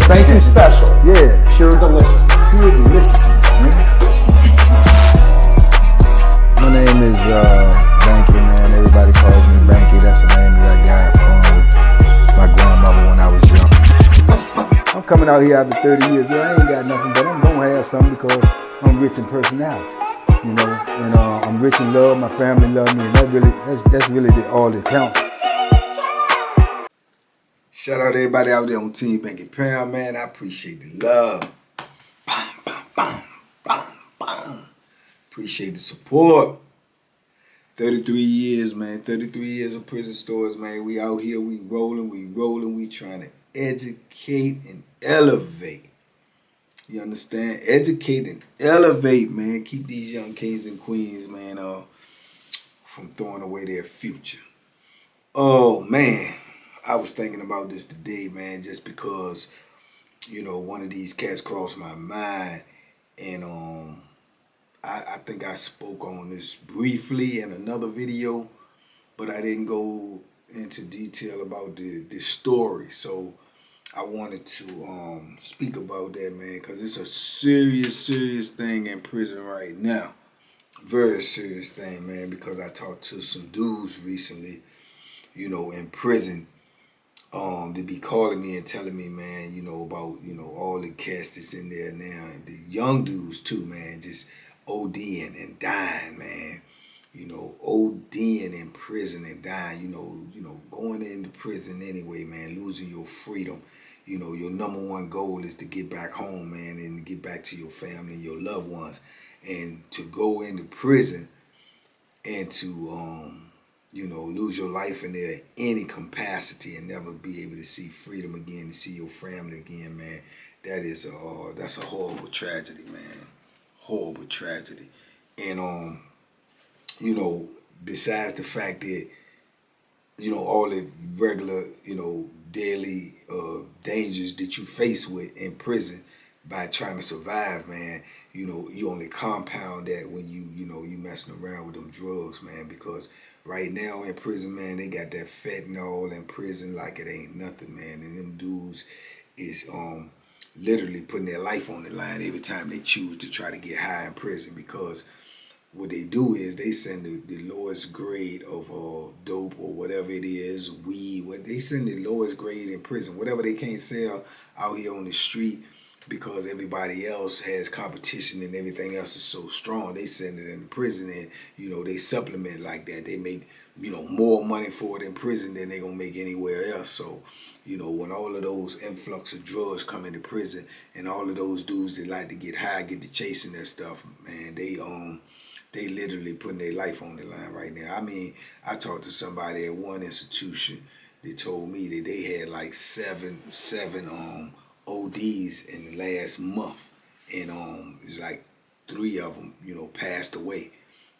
Banky special. Yeah. Pure deliciousness. Pure deliciousness, man. My name is Banky, man. Everybody calls me Banky. That's the name that I got from my grandmother when I was young. I'm coming out here after 30 years. Yeah, I ain't got nothing, but I'm gonna have something because I'm rich in personality, you know, and I'm rich in love. My family love me, and that's really all that counts. Shout out to everybody out there on Team Banky Pound, man. I appreciate the love. Bam, bam, bam, bam, bam. Appreciate the support. 33 years, man. 33 years of prison stories, man. We out here, we rolling, we trying to educate and elevate. You understand? Educate and elevate, man. Keep these young kings and queens, man, from throwing away their future. Oh, man. I was thinking about this today, man, just because, you know, one of these cats crossed my mind, and I think I spoke on this briefly in another video, but I didn't go into detail about the story. So I wanted to speak about that, man, because it's a serious thing in prison right now. Very serious thing, man, because I talked to some dudes recently, you know, in prison. They be calling me and telling me, man, you know, about, you know, all the cats that's in there now, and the young dudes too, man, just ODing and dying, man. You know, ODing in prison and dying, you know, going into prison anyway, man, losing your freedom. You know, your number one goal is to get back home, man, and to get back to your family and your loved ones. And to go into prison and to, you know, lose your life in there in any capacity and never be able to see freedom again, to see your family again, man, that's a horrible tragedy, man. Horrible tragedy. And you know, besides the fact that, you know, all the regular, you know, daily dangers that you face with in prison by trying to survive, man, you know, you only compound that when you know, you messing around with them drugs, man, because right now in prison, man, they got that fentanyl in prison like it ain't nothing, man, and them dudes is literally putting their life on the line every time they choose to try to get high in prison, because what they do is they send the lowest grade of dope or whatever it is, weed, they send the lowest grade in prison, whatever they can't sell out here on the street because everybody else has competition and everything else is so strong. They send it in prison, and, you know, they supplement like that. They make, you know, more money for it in prison than they gonna make anywhere else. So, you know, when all of those influx of drugs come into prison and all of those dudes that like to get high, get to chasing that stuff, man, they literally putting their life on the line right now. I mean, I talked to somebody at one institution. They told me that they had like seven ODs in the last month, and it's like 3 of them, you know, passed away.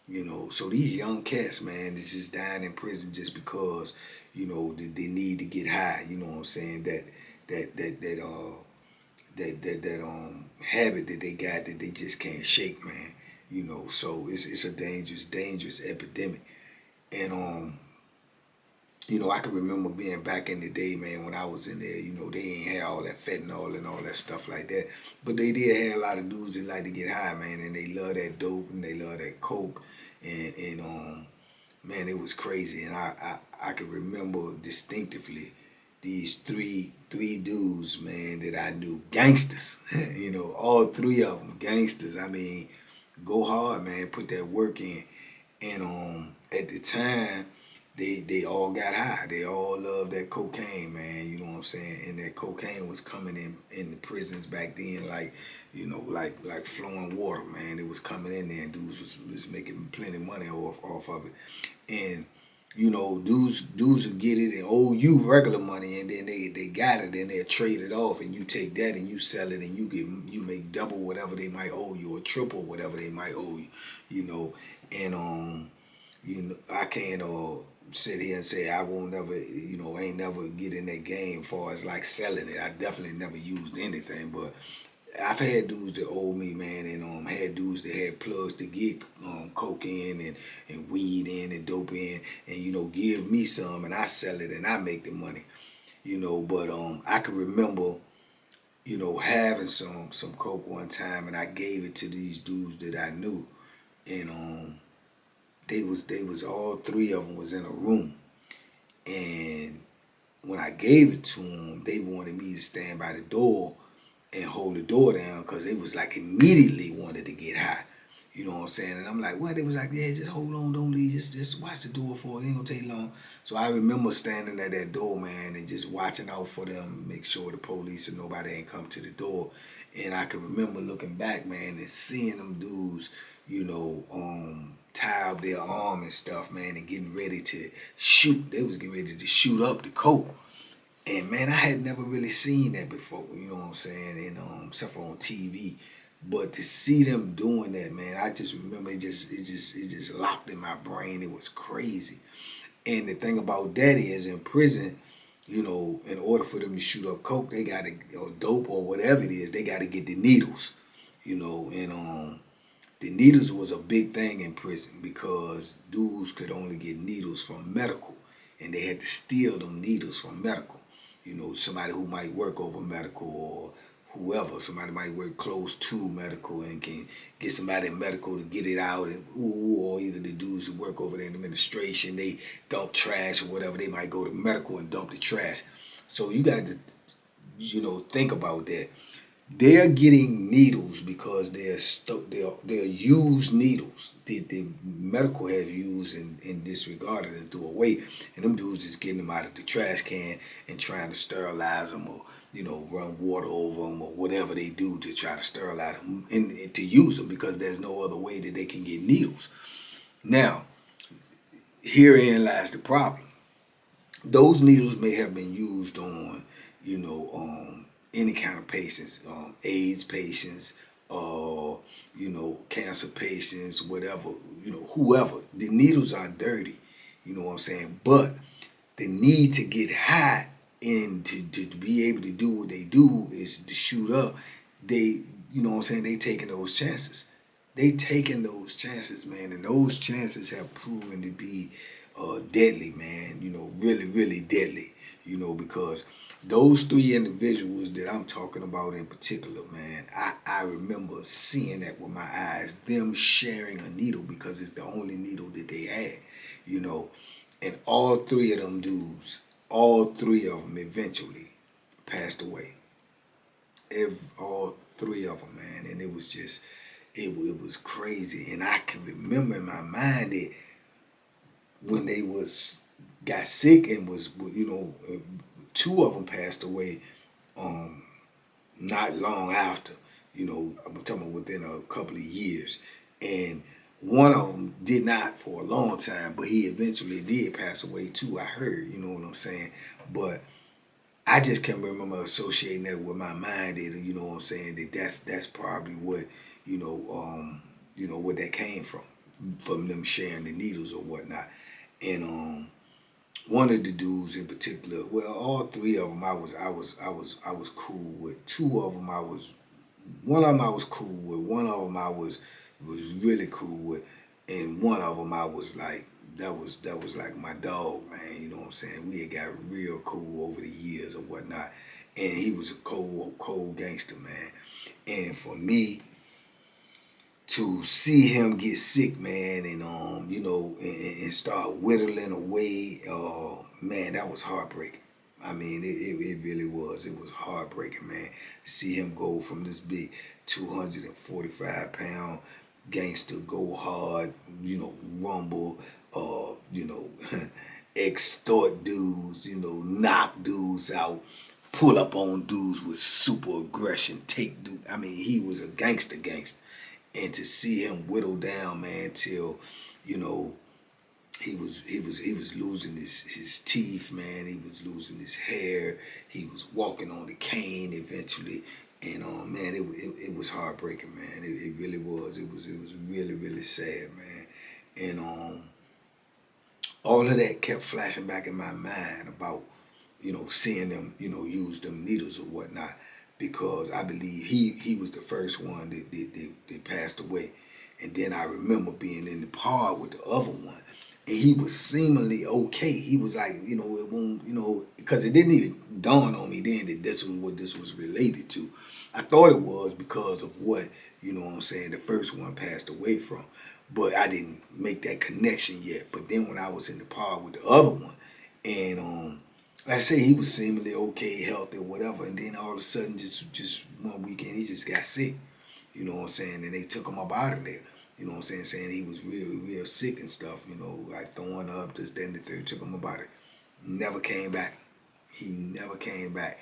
You know, so these young cats, man, is just dying in prison just because, you know, they need to get high. You know what I'm saying? That habit that they got that they just can't shake, man. You know, so it's a dangerous epidemic. And you know, I can remember being back in the day, man, when I was in there, you know, they ain't had all that fentanyl and all that stuff like that. But they did have a lot of dudes that like to get high, man, and they love that dope and they love that coke. And man, it was crazy. And I can remember distinctively these three dudes, man, that I knew, gangsters. You know, all 3 of them, gangsters. I mean, go hard, man, put that work in. And at the time, they all got high. They all loved that cocaine, man. You know what I'm saying? And that cocaine was coming in the prisons back then, like, you know, like flowing water, man. It was coming in there, and dudes was making plenty of money off of it. And, you know, dudes will get it and owe you regular money, and then they got it and they'll trade it off, and you take that and you sell it, and you make double whatever they might owe you, or triple whatever they might owe you, you know. And you know, I can't sit here and say I won't never, you know, ain't never get in that game as far as like selling it. I definitely never used anything, but I've had dudes that owe me, man, and had dudes that had plugs to get coke in and weed in and dope in, and, you know, give me some and I sell it and I make the money, you know. But I can remember, having some coke one time, and I gave it to these dudes that I knew, and they was all three of them was in a room, and when I gave it to them, they wanted me to stand by the door and hold the door down because they was like immediately wanted to get high. You know what I'm saying? And I'm like, what? They was like, yeah, just hold on, don't leave. Just watch the door for it. It ain't gonna take long. So I remember standing at that door, man, and just watching out for them, make sure the police and nobody ain't come to the door. And I can remember looking back, man, and seeing them dudes, tie up their arm and stuff, man, and getting ready to shoot. They was getting ready to shoot up the coke. And man, I had never really seen that before, you know what I'm saying, and except for on TV. But to see them doing that, man, I just remember it just locked in my brain. It was crazy. And the thing about that is in prison, in order for them to shoot up coke, they gotta or dope or whatever it is, they gotta get the needles. And the needles was a big thing in prison because dudes could only get needles from medical, and they had to steal them needles from medical. Somebody who might work over medical or whoever, somebody might work close to medical and can get somebody in medical to get it out, or either the dudes who work over there in administration, they dump trash or whatever, they might go to medical and dump the trash. So you got to, think about that. They're getting needles because they're used needles. The medical has used and disregarded and threw away, and them dudes is getting them out of the trash can and trying to sterilize them or run water over them or whatever they do to try to sterilize them and to use them because there's no other way that they can get needles. Now, herein lies the problem. Those needles may have been used on, any kind of patients, AIDS patients, cancer patients, whatever, whoever. The needles are dirty, you know what I'm saying? But the need to get high and to be able to do what they do is to shoot up. They, they taking those chances. They taking those chances, man, and those chances have proven to be deadly, man, really, really deadly, because those three individuals that I'm talking about in particular, man, I remember seeing that with my eyes, them sharing a needle because it's the only needle that they had, and all three of them dudes, all three of them eventually passed away. All three of them, man, and it was just, it was crazy, and I can remember in my mind that when they got sick and was, two of them passed away not long after, I'm talking about within a couple of years. And one of them did not for a long time, but he eventually did pass away too, I heard, you know what I'm saying? But I just can't remember associating that with my mind, that, you know what I'm saying, that's probably what, what that came from them sharing the needles or whatnot. And one of the dudes in particular, well, all three of them I was cool with. Two of them one of them I was cool with. One of them I was really cool with, and one of them I was like, that was like my dog, man. You know what I'm saying? We had got real cool over the years or whatnot, and he was a cold gangster, man. And for me to see him get sick, man, and and start whittling away, man, that was heartbreaking. I mean, it really was. It was heartbreaking, man. To see him go from this big 245-pound gangster, go hard, rumble, extort dudes, knock dudes out, pull up on dudes with super aggression, take dude. I mean, he was a gangster. And to see him whittle down, man, till, he was losing his teeth, man. He was losing his hair. He was walking on the cane eventually, and man, it was heartbreaking, man. It really was. It was really, really sad, man. And all of that kept flashing back in my mind about seeing them use them needles or whatnot, because I believe he was the first one that passed away, and then I remember being in the park with the other one. and he was seemingly okay. He was like, you know, it won't, you know, because it didn't even dawn on me then that this was what this was related to. I thought it was because of what, you know what I'm saying, the first one passed away from. But I didn't make that connection yet. But then when I was in the pod with the other one, and like I say, he was seemingly okay, healthy, whatever, and then all of a sudden, just one weekend, he just got sick. You know what I'm saying? And they took him up out of there. You know what I'm saying? Saying he was real sick and stuff, you know, like throwing up, this, then the third, took him up out of it. Never came back. He never came back.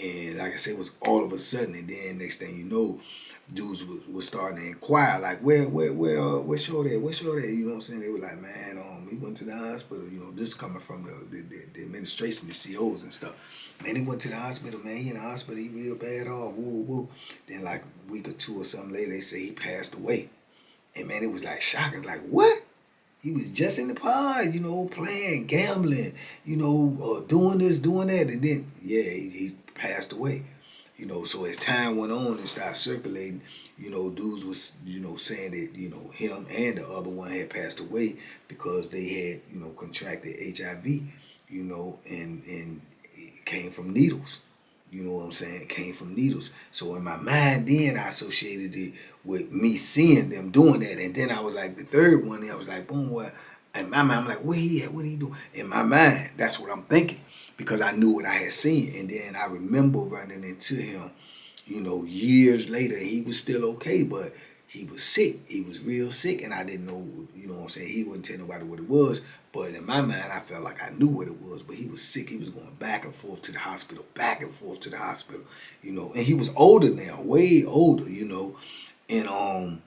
And like I said, it was all of a sudden, and then next thing you know, dudes was starting to inquire, like, where's Shorty at? Where's Shorty at? You know what I'm saying? They were like, man, he went to the hospital. You know, this coming from the administration, the COs and stuff. Man, he went to the hospital, man. He in the hospital, he real bad off. Woo, woo. Then like a week or two or something later, they say he passed away. And man, it was like shocking. Like, what? He was just in the pod, you know, playing, gambling, you know, doing this, doing that. And then, yeah, he passed away. You know, so as time went on and started circulating, you know, dudes was, you know, saying that, you know, him and the other one had passed away because they had, you know, contracted HIV, you know, and it came from needles. You know what I'm saying? It came from needles. So in my mind then I associated it with me seeing them doing that. And then I was like, the third one, I was like, boom, what? In my mind, I'm like, where he at? What he doing? In my mind, that's what I'm thinking. Because I knew what I had seen. And then I remember running into him, you know, years later. He was still okay, but he was sick. He was real sick, and I didn't know, you know what I'm saying? He wouldn't tell nobody what it was. But in my mind, I felt like I knew what it was. But he was sick. He was going back and forth to the hospital, back and forth to the hospital, you know. And he was older now, way older, you know. And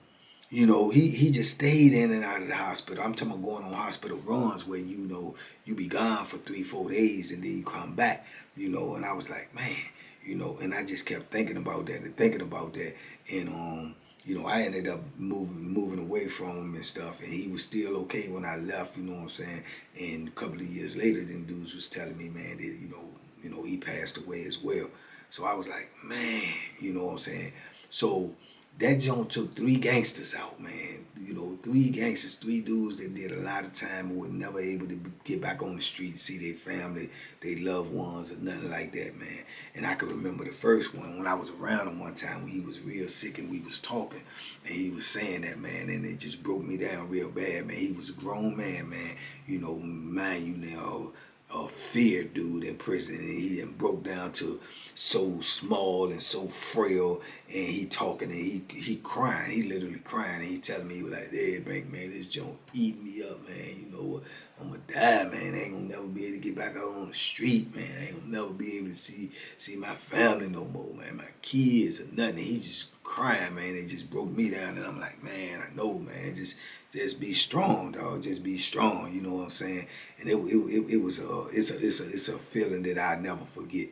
you know, he just stayed in and out of the hospital. I'm talking about going on hospital runs where, you know, you be gone for 3-4 days and then you come back, you know. And I was like, man, you know, and I just kept thinking about that and thinking about that. And you know, I ended up moving away from him and stuff, and he was still okay when I left, you know what I'm saying? And a couple of years later, then dudes was telling me, man, that, you know, he passed away as well. So I was like, man, you know what I'm saying? So that joint took 3 gangsters out, man. You know, 3 gangsters, 3 dudes that did a lot of time and were never able to get back on the street, see their family, their loved ones, or nothing like that, man. And I can remember the first one when I was around him one time when he was real sick and we was talking, and he was saying that, man, and it just broke me down real bad, man. He was a grown man, man. You know, mind you now, a feared dude in prison, and he done broke down to so small and so frail, and he talking and he crying, he literally crying, and he telling me, he was like, hey, Bank, man, this joint eating me up, man, you know what, I'm gonna die, man, I ain't gonna never be able to get back out on the street, man, I ain't gonna never be able to see my family no more, man, my kids or nothing. And he just crying, man. It just broke me down, and I'm like, man, I know, man, just be strong, dog. Just be strong. You know what I'm saying? And it was it's a feeling that I never forget.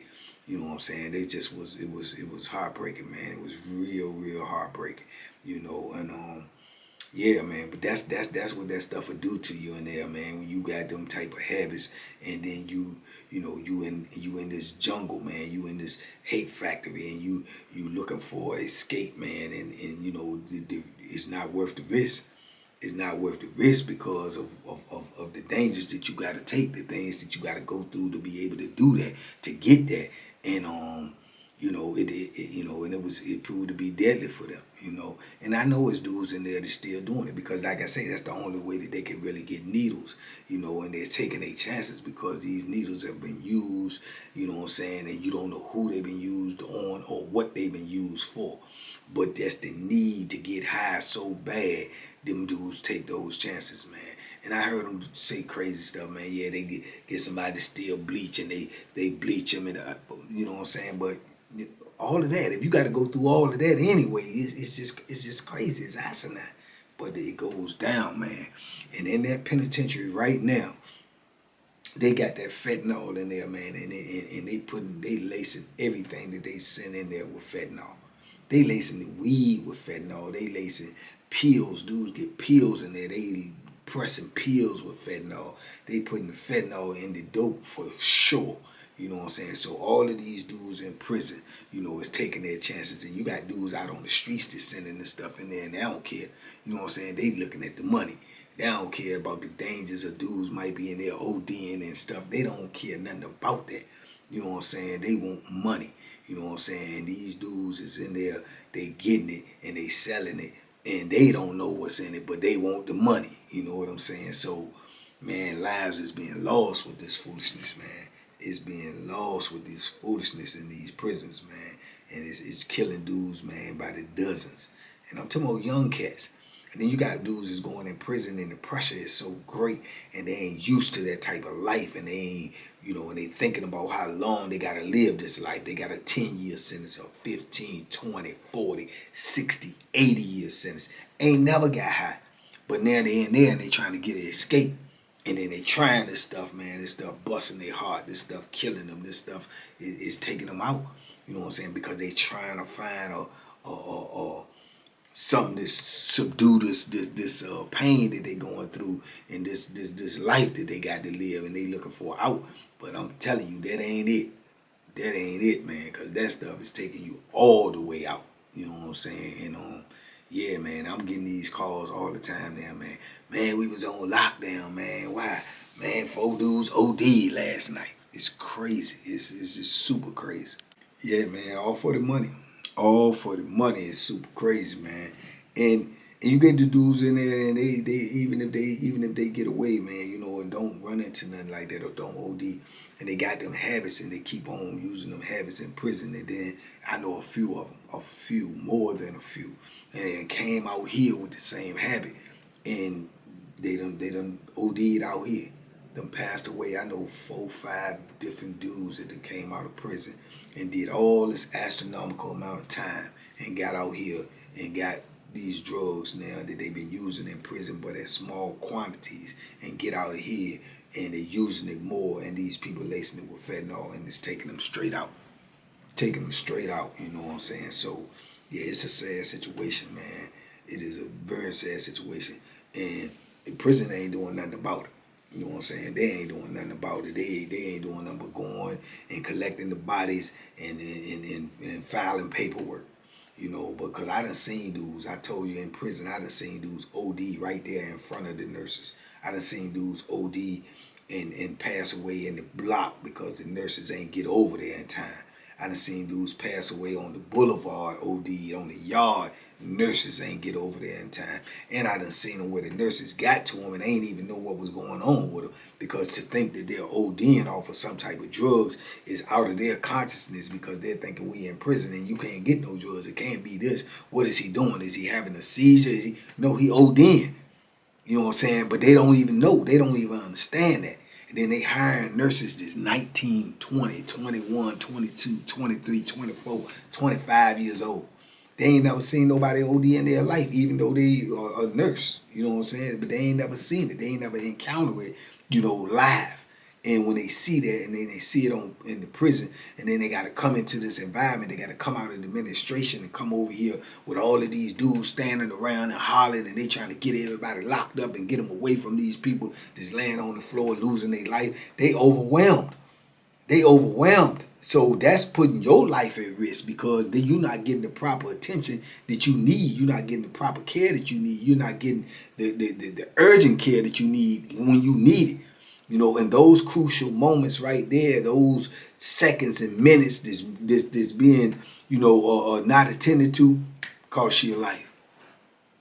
You know what I'm saying? It just was it was heartbreaking, man. It was real heartbreaking. You know, and yeah, man. But that's what that stuff will do to you in there, man. When you got them type of habits, and then you know you in this jungle, man. You in this hate factory, and you looking for escape, man. And you know it's not worth the risk. It's not worth the risk because of the dangers that you got to take, the things that you got to go through to be able to do that, to get that. And you know, it you know, and it proved to be deadly for them, you know. And I know it's dudes in there that's still doing it because, like I say, that's the only way that they can really get needles, you know. And they're taking their chances because these needles have been used, you know what I'm saying, and you don't know who they've been used on or what they've been used for. But that's the need to get high so bad. Them dudes take those chances, man. And I heard them say crazy stuff, man. Yeah, they get somebody to steal bleach and they bleach them, and you know what I'm saying. But all of that, if you got to go through all of that anyway, it's just crazy. It's asinine. But it goes down, man. And in that penitentiary right now, they got that fentanyl in there, man, and they lacing everything that they send in there with fentanyl. They lacing the weed with fentanyl. They lacing pills. Dudes get pills in there. They pressing pills with fentanyl. They putting the fentanyl in the dope for sure. You know what I'm saying? So all of these dudes in prison, you know, is taking their chances. And you got dudes out on the streets that's sending this stuff in there, and they don't care. You know what I'm saying? They looking at the money. They don't care about the dangers of dudes might be in there ODing and stuff. They don't care nothing about that. You know what I'm saying? They want money. You know what I'm saying? And these dudes is in there, they getting it and they selling it, and they don't know what's in it, but they want the money. You know what I'm saying? So, man, lives is being lost with this foolishness, man. It's being lost with this foolishness in these prisons, man. And it's killing dudes, man, by the dozens. And I'm talking about young cats. And then you got dudes that's going in prison and the pressure is so great and they ain't used to that type of life, and they ain't, you know, and they thinking about how long they got to live this life. They got a 10-year sentence or 15, 20, 40, 60, 80-year sentence. Ain't never got high. But now they in there and they trying to get an escape. And then they trying this stuff, man. This stuff busting their heart. This stuff killing them. This stuff is taking them out. You know what I'm saying? Because they trying to find a something to subdue this pain that they going through and this life that they got to live, and they looking for out. But I'm telling you, that ain't it. That ain't it, man, because that stuff is taking you all the way out. You know what I'm saying? And yeah, man, I'm getting these calls all the time now, man. Man, we was on lockdown, man. Why? Man, 4 dudes OD'd last night. It's crazy. It's just super crazy. Yeah, man, all for the money. All for the money. Is super crazy, man. And you get the dudes in there, and they even if they get away, man, you know, and don't run into nothing like that or don't OD, and they got them habits and they keep on using them habits in prison. And then I know a few of them, more than a few, and they came out here with the same habit, and they done OD'd out here. Them passed away. I know 4, 5 different dudes that came out of prison and did all this astronomical amount of time and got out here and got these drugs now that they've been using in prison, but at small quantities, and get out of here and they're using it more, and these people lacing it with fentanyl, and it's taking them straight out. Taking them straight out, you know what I'm saying? So, yeah, it's a sad situation, man. It is a very sad situation, and the prison ain't doing nothing about it. You know what I'm saying? They ain't doing nothing about it. They ain't doing nothing but going and collecting the bodies and filing paperwork. You know, because I done seen dudes, I told you in prison, I done seen dudes OD right there in front of the nurses. I done seen dudes OD and pass away in the block because the nurses ain't get over there in time. I done seen dudes pass away on the boulevard, OD on the yard. Nurses ain't get over there in time. And I done seen them where the nurses got to them and ain't even know what was going on with them, because to think that they're ODing off of some type of drugs is out of their consciousness, because they're thinking we in prison and you can't get no drugs. It can't be this. What is he doing? Is he having a seizure? No, he ODing. You know what I'm saying? But they don't even know. They don't even understand that. And then they hiring nurses that's 19, 20, 21, 22, 23, 24, 25 years old. They ain't never seen nobody OD in their life, even though they are a nurse. You know what I'm saying? But they ain't never seen it. They ain't never encountered it, you know, live. And when they see that, and then they see it in the prison, and then they got to come into this environment, they got to come out of the administration and come over here with all of these dudes standing around and hollering, and they trying to get everybody locked up and get them away from these people just laying on the floor losing their life. They overwhelmed. They overwhelmed. So that's putting your life at risk, because then you're not getting the proper attention that you need. You're not getting the proper care that you need. You're not getting the urgent care that you need when you need it. You know, and those crucial moments right there, those seconds and minutes that's being, you know, not attended to, cost you your life.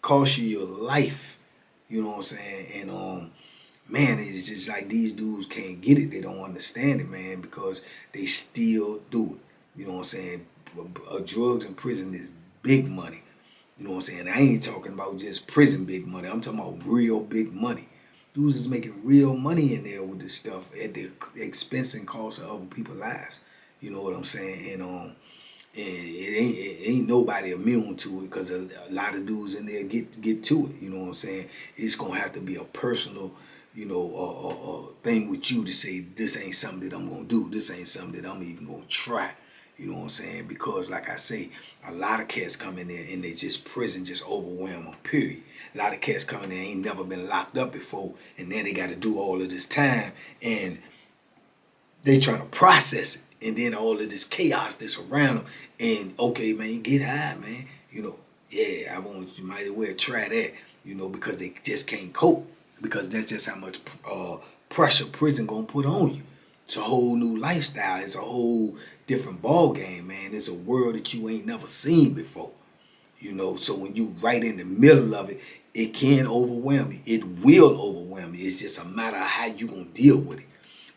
Cost you your life. You know what I'm saying? And man, it's just like these dudes can't get it. They don't understand it, man, because they still do it. You know what I'm saying? Drugs in prison is big money. You know what I'm saying? I ain't talking about just prison big money. I'm talking about real big money. Dudes is making real money in there with this stuff at the expense and cost of other people's lives. You know what I'm saying? And it ain't nobody immune to it, because a lot of dudes in there get to it. You know what I'm saying? It's gonna have to be a personal, you know, thing with you to say, this ain't something that I'm gonna do. This ain't something that I'm even gonna try. You know what I'm saying? Because like I say, a lot of cats come in there and they just prison just overwhelm them, period. A lot of cats come in there ain't never been locked up before, and then they got to do all of this time, and they trying to process it, and then all of this chaos that's around them. And okay, man, get high, man. You know, yeah, you might as well try that, you know, because they just can't cope. because that's just how much pressure prison gonna put on you. It's a whole new lifestyle. It's a whole different ball game, man. It's a world that you ain't never seen before. You know, so when you right in the middle of it, it can overwhelm you. It will overwhelm you. It's just a matter of how you gonna deal with it.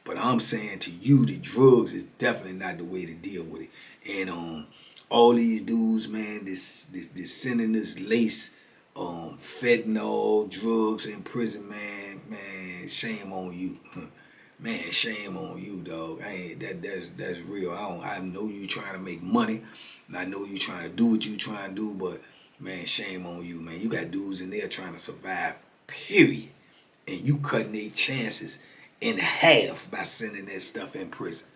But I'm saying to you, the drugs is definitely not the way to deal with it. And all these dudes, man, this sending this lace, fentanyl, drugs in prison, man, shame on you. Man, shame on you, dog. I ain't that's real. I know you trying to make money, and I know you trying to do what you trying to do, but man, shame on you, man. You got dudes in there trying to survive, period. And you cutting their chances in half by sending that stuff in prison.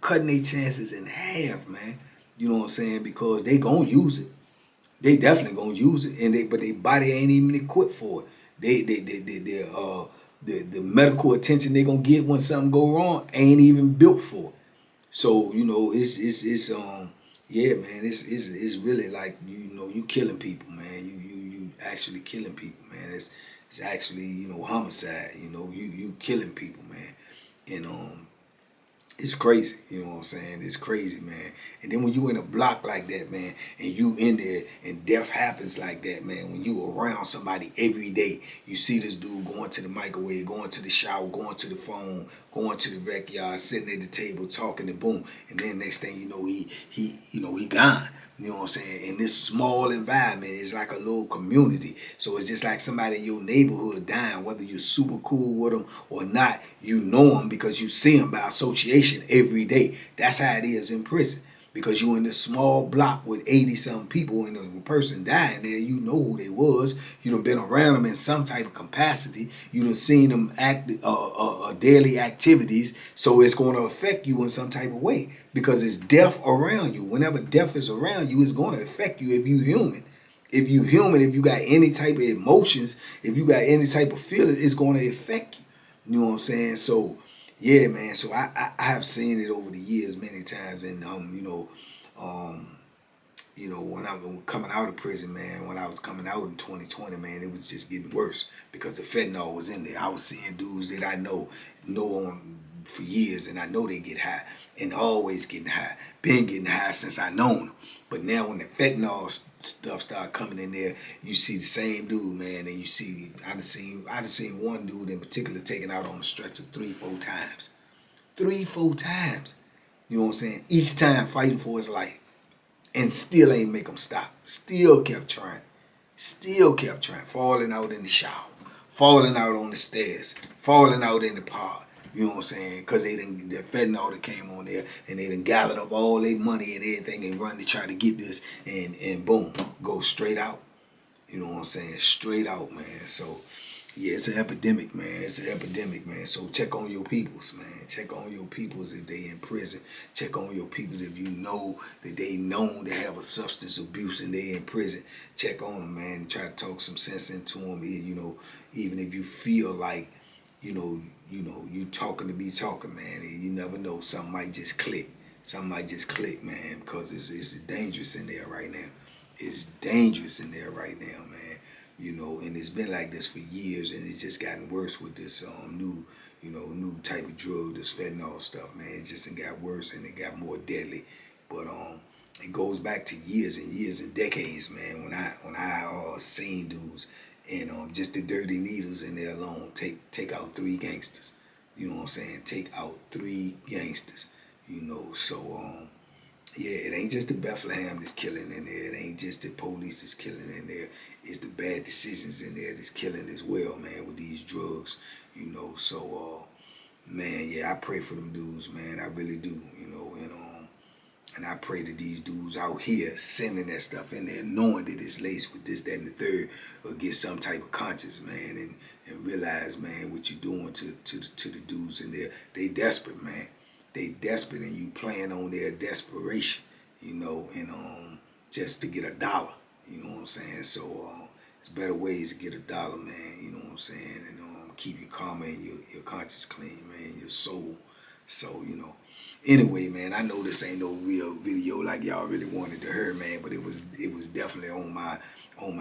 Cutting their chances in half, man. You know what I'm saying? Because they gonna use it. They definitely gonna use it, and but their body ain't even equipped for it. The medical attention they gonna get when something go wrong ain't even built for it. So you know it's yeah, man, it's really like you killing people, man. You actually killing people, man. It's actually homicide. You killing people, man. And it's crazy, you know what I'm saying? It's crazy, man. And then when you in a block like that, man, and you in there and death happens like that, man, when you around somebody every day, you see this dude going to the microwave, going to the shower, going to the phone, going to the rec yard, sitting at the table talking, and boom, and then next thing you know, he gone. You know what I'm saying? In this small environment, it's like a little community. So it's just like somebody in your neighborhood dying, whether you're super cool with them or not, you know them because you see them by association every day. That's how it is in prison. Because you in this small block with 80-something people and a person dying there, you know who they was. You done been around them in some type of capacity. You done seen them act daily activities. So it's going to affect you in some type of way because it's death around you. Whenever death is around you, it's going to affect you if you human. If you human, if you got any type of emotions, if you got any type of feeling, it's going to affect you. You know what I'm saying? So yeah, man. So I have seen it over the years many times, and when I was coming out of prison, man, when I was coming out in 2020, man, it was just getting worse because the fentanyl was in there. I was seeing dudes that I know on for years, and I know they get high and always getting high. Been getting high since I known them. But now when the fentanyl stuff started coming in there, you see the same dude, man, and you see I done seen one dude in particular taken out on the stretcher 3-4 times. 3-4 times. You know what I'm saying? Each time fighting for his life. And still ain't make him stop. Still kept trying. Still kept trying. Falling out in the shower. Falling out on the stairs. Falling out in the park. You know what I'm saying? Because the fentanyl that came on there and they done gathered up all their money and everything and run to try to get this and boom, go straight out. You know what I'm saying? Straight out, man. So, yeah, it's an epidemic, man. It's an epidemic, man. So check on your peoples, man. Check on your peoples if they in prison. Check on your peoples if you know that they known to have a substance abuse and they in prison. Check on them, man. Try to talk some sense into them. Even if you feel like, you talking to be talking, man. And you never know. Something might just click. Something might just click, man, because it's dangerous in there right now. It's dangerous in there right now, man. And it's been like this for years, and it's just gotten worse with this new type of drug, this fentanyl stuff, man. It just got worse and it got more deadly. But it goes back to years and years and decades, man. When I seen dudes and just the dirty needles in there alone take out 3 gangsters. You know what I'm saying? Take out 3 gangsters. So yeah, it ain't just the Bethlehem that's killing in there. It ain't just the police that's killing in there. It's the bad decisions in there that's killing as well, man, with these drugs. So man, yeah, I pray for them dudes, man. I really do, and I pray that these dudes out here sending that stuff in there, knowing that it's laced with this, that, and the third, will get some type of conscience, man, and realize, man, what you're doing to the dudes in there. They desperate, man. They desperate, and you playing on their desperation, and just to get a dollar. You know what I'm saying? So there's better ways to get a dollar, man. You know what I'm saying? And keep your karma and your conscience clean, man, your soul. So, Anyway, man, I know this ain't no real video like y'all really wanted to hear, man, but it was definitely on my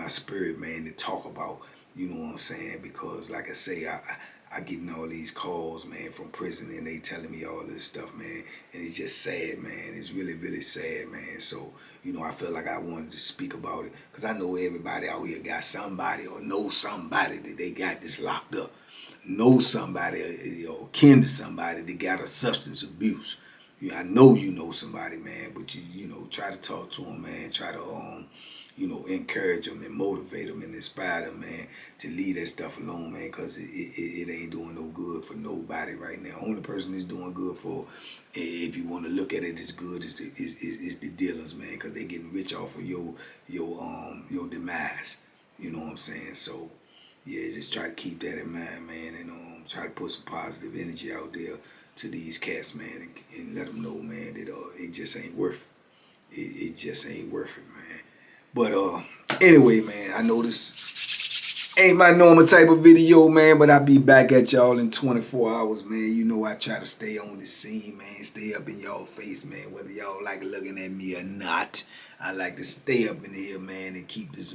spirit, man, to talk about, You know what I'm saying? Because like I say, I getting all these calls, man, from prison, and they telling me all this stuff, man, and it's just sad, man. It's really, really sad, man. So, you know, I feel like I wanted to speak about it because I know everybody out here got somebody or know somebody that they got this locked up. Know somebody or kin to somebody that got a substance abuse. I know you know somebody, man, but you know, try to talk to them, man. Try to you know, encourage them and motivate them and inspire them, man, to leave that stuff alone, man, because it ain't doing no good for nobody right now. Only person it's doing good for, if you want to look at it as good, is the dealers, man, because they getting rich off of your demise. You know what I'm saying? So, yeah, just try to keep that in mind, man, and try to put some positive energy out there to these cats, man, and let them know, man, that it just ain't worth it. It just ain't worth it, man. But anyway, man, I know this ain't my normal type of video, man, but I'll be back at y'all in 24 hours, man. You know I try to stay on the scene, man, stay up in y'all face, man, whether y'all like looking at me or not. I like to stay up in here, man, and keep this,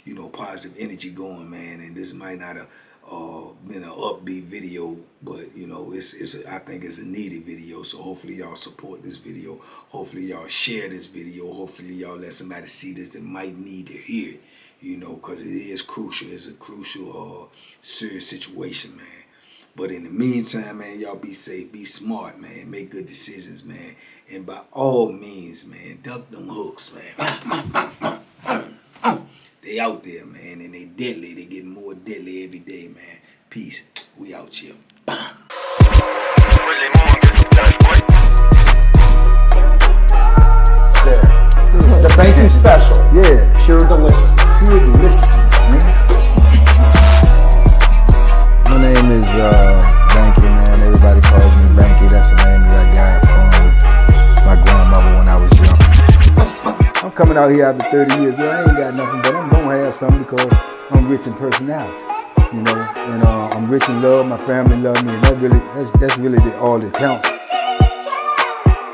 you know, positive energy going, man. And this might not have been an upbeat video, but you know, I think it's a needed video. So hopefully y'all support this video. Hopefully y'all share this video. Hopefully y'all let somebody see this that might need to hear it. You know, because it is crucial. It's a crucial, serious situation, man. But in the meantime, man, y'all be safe, be smart, man, make good decisions, man. And by all means, man, duck them hooks, man. They out there, man, and they deadly. They getting more deadly every day, man. Peace. We out here. The banking special. Yeah. Pure deliciousness. Pure deliciousness, man. My name is Banky, man. Everybody calls me Banky. That's the name that I got from my grandmother when I was young. I'm coming out here after 30 years. Yeah, I ain't got nothing, but I'm gonna have something because I'm rich in personality, you know, and I'm rich in love. My family love me, and that's really all that counts.